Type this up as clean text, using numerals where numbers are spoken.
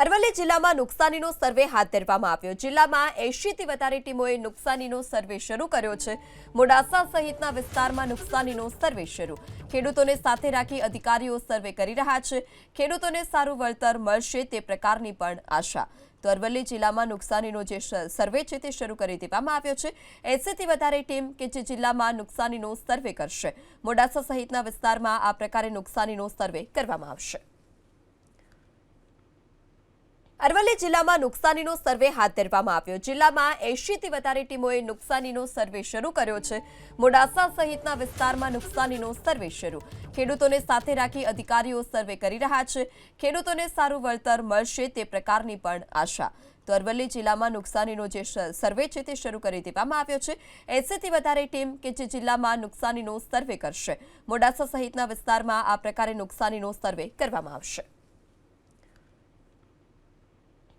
અરવલ્લી જિલ્લામાં નુકસાનીનો સર્વે હાથ ધરવામાં આવ્યો। જિલ્લામાં 80 થી વધારે ટીમોએ નુકસાનીનો સર્વે શરૂ કર્યો છે। મોડાસા સહિતના વિસ્તારમાં નુકસાનીનો સર્વે શરૂ। ખેડૂતોને સાથે રાખી અધિકારીઓ સર્વે કરી રહ્યા છે। ખેડૂતોને સારું વળતર મળશે તે પ્રકારની પણ આશા। તો અરવલ્લી જિલ્લામાં નુકસાનીનો જે સર્વે છે તે શરૂ કરી દેવામાં આવ્યો છે। 80 થી વધારે ટીમ કે જે જિલ્લામાં નુકસાનીનો સર્વે કરશે। મોડાસા સહિતના વિસ્તારમાં આ પ્રકારે નુકસાનીનો સર્વે કરવામાં આવશે। અરવલ્લી જિલ્લામાં નુકસાનીનો સર્વે હાથ ધરવામાં આવ્યો। જિલ્લામાં 80 થી વધારે ટીમોએ નુકસાનીનો સર્વે શરૂ કર્યો છે। મોડાસા સહિતના વિસ્તારમાં નુકસાનીનો સર્વે શરૂ। ખેડૂતોને સાથે રાખી અધિકારીઓ સર્વે કરી રહ્યા છે। ખેડૂતોને સારું વળતર મળશે તે પ્રકારની પણ આશા। તો અરવલ્લી જિલ્લામાં નુકસાનીનો જે સર્વે છે તે શરૂ કરી દેવામાં આવ્યો છે। 80 થી વધારે ટીમ કે જે જિલ્લામાં નુકસાનીનો સર્વે કરશે। મોડાસા સહિતના વિસ્તારમાં આ પ્રકારે નુકસાનીનો સર્વે કરવામાં આવશે।